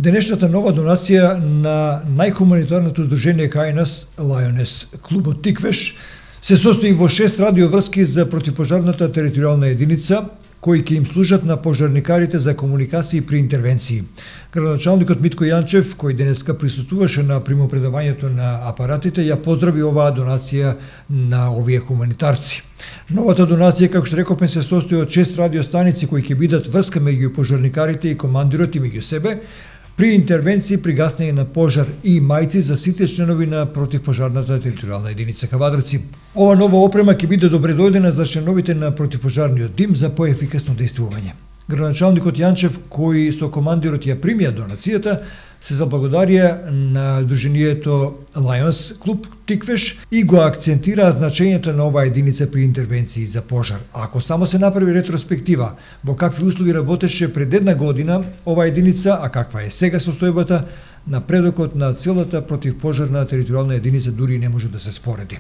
Денешната нова донација на најхуманитарното здружение кај нас, Лајонес клубот Тиквеш, се состои во 6 радиоврски за противпожарната територијална единица, кои ќе им служат на пожарникарите за комуникации при интервенции. Градоначалникот Митко Јанчев, кој денеска присуствуваше на примопредавањето на апаратите, ја поздрави оваа донација на овие хуманитарци. Новата донација, како што рековме, се состои од 6 радиостаници кои ќе бидат врска меѓу пожарникарите и командирот и меѓу себе, при интервенции при гаснење на пожар и мајци за сите членови на противпожарната територијална единица Кавадарци. Ова нова опрема ќе биде добре дојдена за членовите на противпожарниот тим за поефикасно дејствување. Градоначалникот Јанчев, кој со командирот ја примија донацијата, се заблагодарија на Сдруженијето Лајонс клуб Тиквеш и го акцентираа значењето на оваа единица при интервенции за пожар. Ако само се направи ретроспектива во какви услови работеше пред една година оваа единица, а каква е сега состојбата, напредокот на целата противпожарна територијална единица дури не може да се спореди.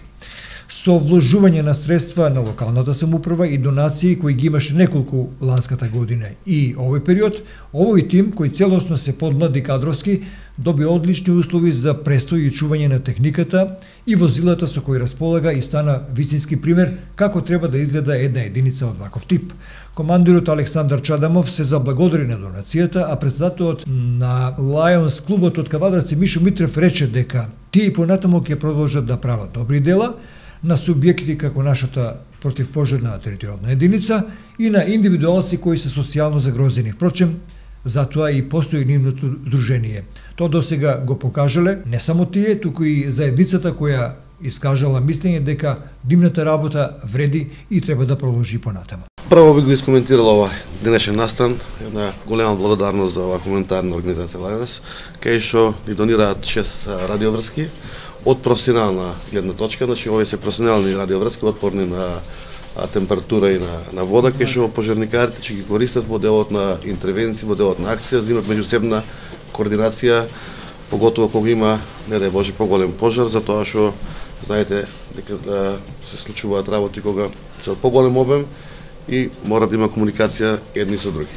Со вложување на средства на локалната самоуправа и донации кои ги имаше неколку ланската година и овој период, овој тим кој целосно се подмлади кадровски доби одлични услови за престој и чување на техниката и возилата со кои располага и стана вистински пример како треба да изгледа една единица од ваков тип. Командирот Александар Чадамов се заблагодари на донацијата, а председателот на Лајонс клубот од Кавадарци Мишо Митрев рече дека тие и понатаму ќе продолжат да прават добри дела на субјекти како нашата противпожарна територијална единица и на индивидуалци кои се социјално загрозени. Впрочем, затоа и постои нивното здружение. Тоа досега го покажале не само тие, туку и заедницата која искажала мислење дека нивната работа вреди и треба да продолжи понатаму. Прво би го искоментирал ова денешен настан, една голема благодарност за оваа хуманитарна организација Лајонес, кај што ни донираат 6 радиоврски од професионална гледна точка, значи овие се професионални радиоврски отпорни на температура и на вода, кај што пожарникарите ќе ги користат во делот на интервенции, во делот на акција, за да имат меѓусебна координација, поготово кога има, не дај Боже, поголем пожар, затоа што знаете дека да се случуваат работи кога се од поголем обем и мора да има комуникација едни со други.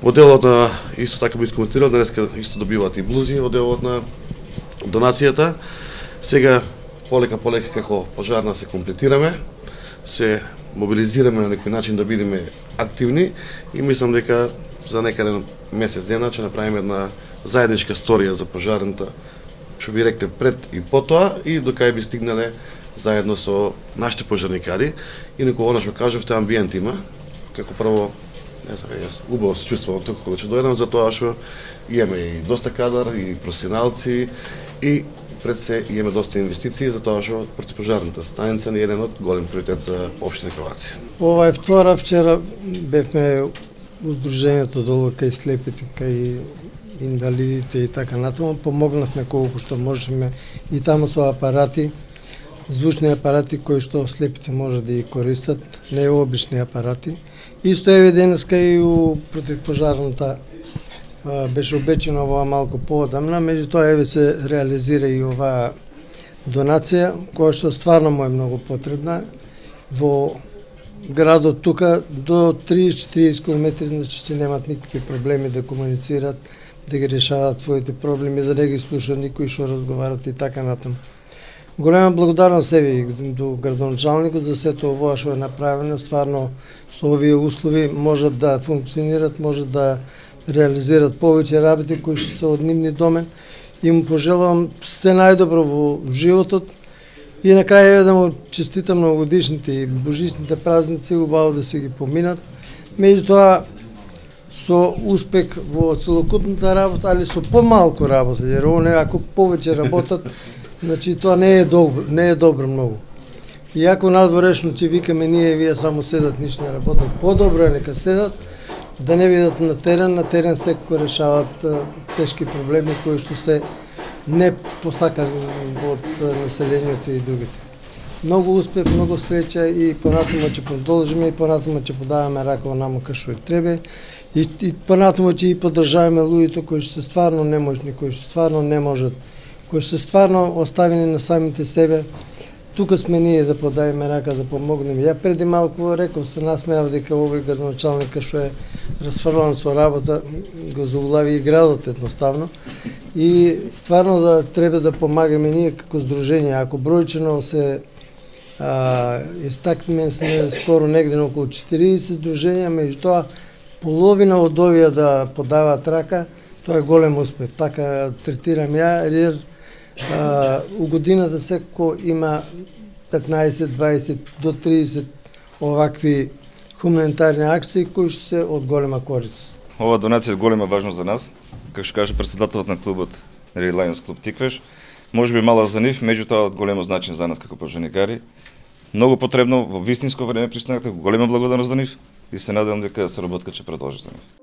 Во делот на, исто така би искоментирал, денеска исто добиваат и блузи во делот на донацијата. Сега полека како пожарна се комплетираме, се мобилизираме на некој начин да бидеме активни и мислам дека за некаде месец дена ќе направиме една заедничка сторија за пожарната, што би рекле пред и потоа и до кај би стигнале заедно со нашите пожарникари. Инаку она што кажавте, амбиент има, како прво, не знам, јас убаво се чувствувам тука кога ќе дојдам, затоа што имаме и доста кадар, и професионалци, и пред се имаме доста инвестиции, затоа што противпожарната станица е еден од голем приоритет за општина Кавадарци. Ова е втора, вчера бевме во Сдруженијето долу кај слепите, кај инвалидите и така натаму, помогнавме колку што можеме и таму со апарати, звучни апарати кои што слепите може да ги користат, не обични апарати. Исто еве денеска и у противпожарната беше обечено ова малку поодамна, меѓутоа еве се реализира и оваа донација, која што стварно му е многу потребна. Во градот тука до 30-40 км, значи че немат никакви проблеми да комуницират, да ги решават своите проблеми, да не ги слуша никој што разговарат и така натаму. Голема благодарност еве до градоначалникот за сето ова што е направено, стварно со овие услови можат да функционират, можат да реализират повеќе работи кои што се од нивни домен и му пожелувам се најдобро во животот и на крај да му честитам новогодишните и божичните празници, убаво да се ги поминат. Меѓутоа со успех во целокупната работа, али со помалку работа, jer они ако повеќе работат, значи тоа не е добро многу. Иако надворешно ќе викаме ние вие само седат, ништо не работат, подобро е нека седат, да не видат на терен секако решават тешки проблеми кои што се не посакани од населението и другите. Многу успех, многу среќа и понатаму ќе продолжиме и понатаму ќе подаваме рака онаму кај што треба и понатаму ќе и поддржаваме луѓето кои што се стварно неможни, кои што стварно не можат, кои што се стварно оставени на самите себе. тука сме ние да подаеме рака, да помогнеме. Ја преди малку реков, се насмеав дека овој градоначалника што е расфрлан со работа, го заулави и градот едноставно. И стварно да треба да помагаме ние како здружение. Ако бројчено се истакнеме, сме скоро негде на околу 40 здруженија, меѓутоа половина од овие да подаваат рака, тоа е голем успех. Така третирам ја, jer у годината секако има 15, 20 до 30 овакви хуманитарни акции кои ще се од голема корист. Ова донација е голема важност за нас. Како што каже председателот на клубот Red Lions клуб Тиквеш, може би мала за нив, меѓутоа од големо значење за нас како пожарникари. Многу потребно, во вистинско време пристанавте, голема благодарност за нив и се надевам дека соработката ќе продолжи за нив.